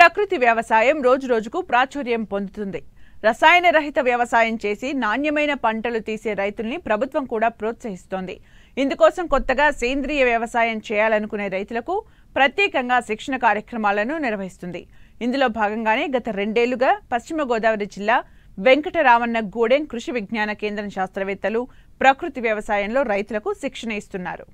ప్రకృతి వ్యవసాయం రోజురోజుకు ప్రాచుర్యం పొందుతుంది. రసాయన రహిత వ్యవసాయం చేసి నాణ్యమైన పంటలు తీసే రైతుల్ని ప్రభుత్వం కూడా ప్రోత్సహిస్తోంది. ఇందుకోసం కొత్తగా సేంద్రియ వ్యవసాయం చేయాలనుకునే రైతులకు ప్రత్యేకంగా శిక్షణ కార్యక్రమాలను నిర్వహిస్తుంది. ఇందులో భాగంగానే గత 2 ఏళ్లుగా పశ్చిమ గోదావరి జిల్లా వెంకటరామన్న గూడెం కృషి విజ్ఞాన కేంద్రం శాస్త్రవేత్తలు ప్రకృతి వ్యవసాయంలో రైతులకు శిక్షణ ఇస్తున్నారు.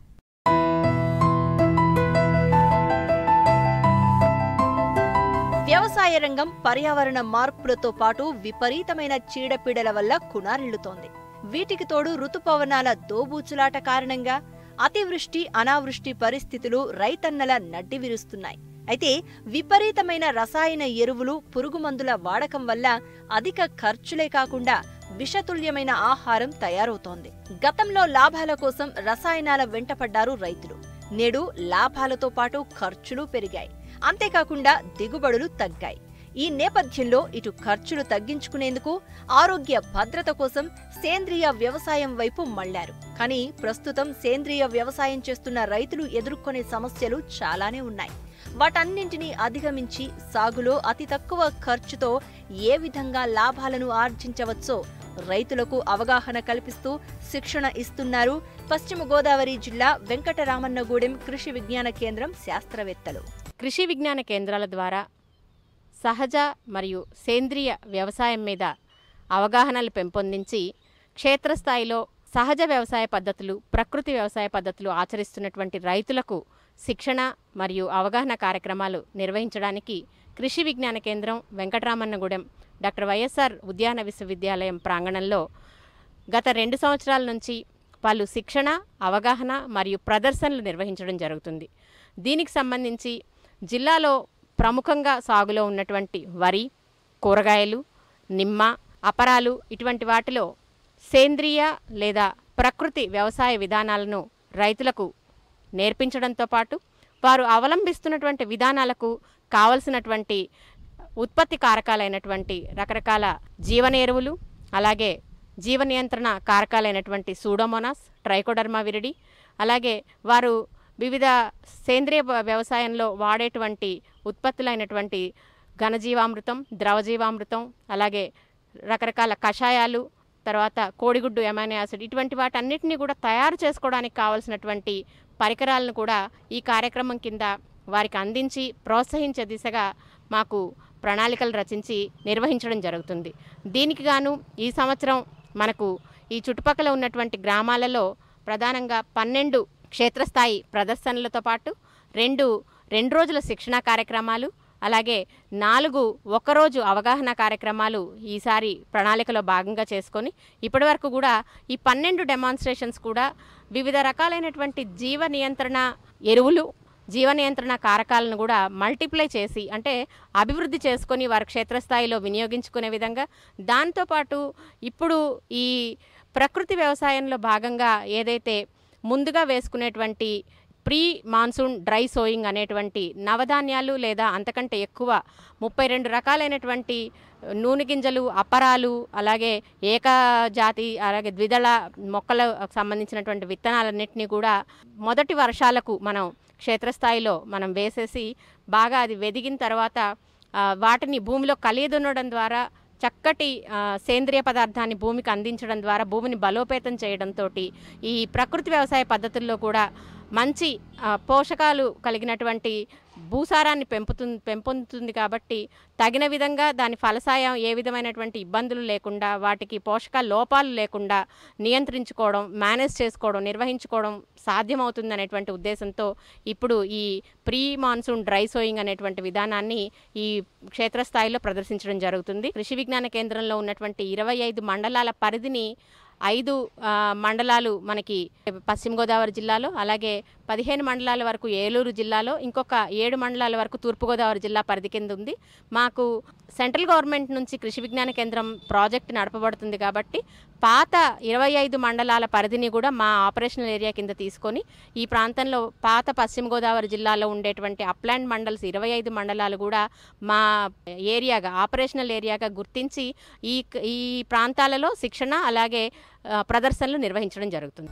వ్యవసాయ రంగం పర్యావరణ మార్పులతో పాటు విపరీతమైన చీడపీడల వల్ల కునారిల్లుతోంది. వీటికి తోడు ఋతుపవనాల దోబూచులాట కారణంగా అతివృష్టి అనావృష్టి పరిస్థితులు రైతన్నల నడ్డి విరుస్తున్నాయి. అయితే విపరీతమైన రసాయన ఎరువులు పురుగుమందుల వాడకం వల్ల అధిక ఖర్చులే కాకుండా విషతుల్యమైన ఆహారం తయారవుతోంది. గతంలో లాభాల కోసం రసాయనాల వెంటపడ్డారు రైతులు. నేడు లాభాలతో పాటు ఖర్చులు పెరిగాయి. అంతేకాకుండా దిగుబడులు తగ్గాయి. ఈ నేపథ్యంలో ఇటు ఖర్చులు తగ్గించుకునేందుకు ఆరోగ్య భద్రత కోసం సేంద్రియ వ్యవసాయం వైపు మళ్లారు. కానీ ప్రస్తుతం సేంద్రియ వ్యవసాయం చేస్తున్న రైతులు ఎదుర్కొనే సమస్యలు చాలానే ఉన్నాయి. వాటన్నింటినీ అధిగమించి సాగులో అతి తక్కువ ఖర్చుతో ఏ విధంగా లాభాలను ఆర్జించవచ్చో రైతులకు అవగాహన కల్పిస్తూ శిక్షణ ఇస్తున్నారు పశ్చిమ గోదావరి జిల్లా వెంకటరామన్నగూడెం కృషి విజ్ఞాన కేంద్రం శాస్త్రవేత్తలు. కృషి విజ్ఞాన కేంద్రాల ద్వారా సహజ మరియు సేంద్రియ వ్యవసాయం మీద అవగాహనలు పెంపొందించి క్షేత్రస్థాయిలో సహజ వ్యవసాయ పద్ధతులు, ప్రకృతి వ్యవసాయ పద్ధతులు ఆచరిస్తున్నటువంటి రైతులకు శిక్షణ మరియు అవగాహన కార్యక్రమాలు నిర్వహించడానికి కృషి విజ్ఞాన కేంద్రం వెంకటరామన్నగూడెం డాక్టర్ వైఎస్ఆర్ ఉద్యాన విశ్వవిద్యాలయం ప్రాంగణంలో గత 2 సంవత్సరాల నుంచి పలు శిక్షణ, అవగాహన మరియు ప్రదర్శనలు నిర్వహించడం జరుగుతుంది. దీనికి సంబంధించి జిల్లాలో ప్రముఖంగా సాగులో ఉన్నటువంటి వరి, కూరగాయలు, నిమ్మ, అపరాలు ఇటువంటి వాటిలో సేంద్రియ లేదా ప్రకృతి వ్యవసాయ విధానాలను రైతులకు నేర్పించడంతో పాటు వారు అవలంబిస్తున్నటువంటి విధానాలకు కావలసినటువంటి ఉత్పత్తి కారకాలైనటువంటి రకరకాల జీవన ఎరువులు, అలాగే జీవ నియంత్రణ కారకాలైనటువంటి సూడోమోనాస్, ట్రైకోడర్మా విరిడి, అలాగే వారు వివిధ సేంద్రియ వ్యవసాయంలో వాడేటువంటి ఉత్పత్తులైనటువంటి ఘనజీవామృతం, ద్రవజీవామృతం, అలాగే రకరకాల కషాయాలు, తర్వాత కోడిగుడ్డు ఎమైనో యాసిడ్ ఇటువంటి వాటన్నిటిని కూడా తయారు చేసుకోవడానికి కావాల్సినటువంటి పరికరాలను కూడా ఈ కార్యక్రమం కింద వారికి అందించి ప్రోత్సహించే దిశగా మాకు ప్రణాళికలు రచించి నిర్వహించడం జరుగుతుంది. దీనికి గాను ఈ సంవత్సరం మనకు ఈ చుట్టుపక్కల ఉన్నటువంటి గ్రామాలలో ప్రధానంగా 12 క్షేత్రస్థాయి ప్రదర్శనలతో పాటు 2 రోజుల శిక్షణా కార్యక్రమాలు, అలాగే 4 ఒక్కరోజు అవగాహన కార్యక్రమాలు ఈసారి ప్రణాళికలో భాగంగా చేసుకొని ఇప్పటివరకు కూడా ఈ 12 డెమాన్స్ట్రేషన్స్ కూడా వివిధ రకాలైనటువంటి జీవ నియంత్రణ ఎరువులు, జీవ నియంత్రణ కారకాలను కూడా మల్టిప్లై చేసి అంటే అభివృద్ధి చేసుకొని వారి క్షేత్రస్థాయిలో వినియోగించుకునే విధంగా, దాంతోపాటు ఇప్పుడు ఈ ప్రకృతి వ్యవసాయంలో భాగంగా ఏదైతే ముందుగా వేసుకునేటువంటి ప్రీ మాన్సూన్ డ్రై సోయింగ్ అనేటువంటి నవధాన్యాలు లేదా అంతకంటే ఎక్కువ 32 రకాలైనటువంటి నూనె గింజలు, అపరాలు, అలాగే ఏకజాతి, అలాగే ద్విదళ మొక్కలకు సంబంధించినటువంటి విత్తనాలన్నింటినీ కూడా మొదటి వర్షాలకు మనం క్షేత్రస్థాయిలో మనం వేసేసి బాగా అది వెదిగిన తర్వాత వాటిని భూమిలో కలియదున్నడం ద్వారా చక్కటి సేంద్రియ పదార్థాన్ని భూమికి అందించడం ద్వారా భూమిని బలోపేతం చేయడంతో ఈ ప్రకృతి వ్యవసాయ పద్ధతుల్లో కూడా మంచి పోషకాలు కలిగినటువంటి భూసారాన్ని పెంపొందుతుంది. కాబట్టి తగిన విధంగా దాని ఫలసాయం ఏ విధమైనటువంటి ఇబ్బందులు లేకుండా, వాటికి పోషకాల లోపాలు లేకుండా నియంత్రించుకోవడం, మేనేజ్ చేసుకోవడం, నిర్వహించుకోవడం సాధ్యమవుతుంది అనేటువంటి ఉద్దేశంతో ఇప్పుడు ఈ ప్రీ మాన్సూన్ డ్రై సోయింగ్ అనేటువంటి విధానాన్ని ఈ క్షేత్రస్థాయిలో ప్రదర్శించడం జరుగుతుంది. కృషి విజ్ఞాన కేంద్రంలో ఉన్నటువంటి 25 మండలాల పరిధిని 5 మండలాలు మనకి పశ్చిమ గోదావరి జిల్లాలో, అలాగే 15 మండలాల వరకు ఏలూరు జిల్లాలో, ఇంకొక 7 మండలాల వరకు తూర్పుగోదావరి జిల్లా పరిధి కింద ఉంది. మాకు సెంట్రల్ గవర్నమెంట్ నుంచి కృషి విజ్ఞాన కేంద్రం ప్రాజెక్ట్ నడపబడుతుంది కాబట్టి పాత 25 మండలాల పరిధిని కూడా మా ఆపరేషనల్ ఏరియా కింద తీసుకొని ఈ ప్రాంతంలో పాత పశ్చిమ గోదావరి జిల్లాలో ఉండేటువంటి అప్లాండ్ మండల్స్ 25 మండలాలు కూడా మా ఏరియాగా, ఆపరేషనల్ ఏరియాగా గుర్తించి ఈ ప్రాంతాలలో శిక్షణ అలాగే ప్రదర్శనలు నిర్వహించడం జరుగుతుంది.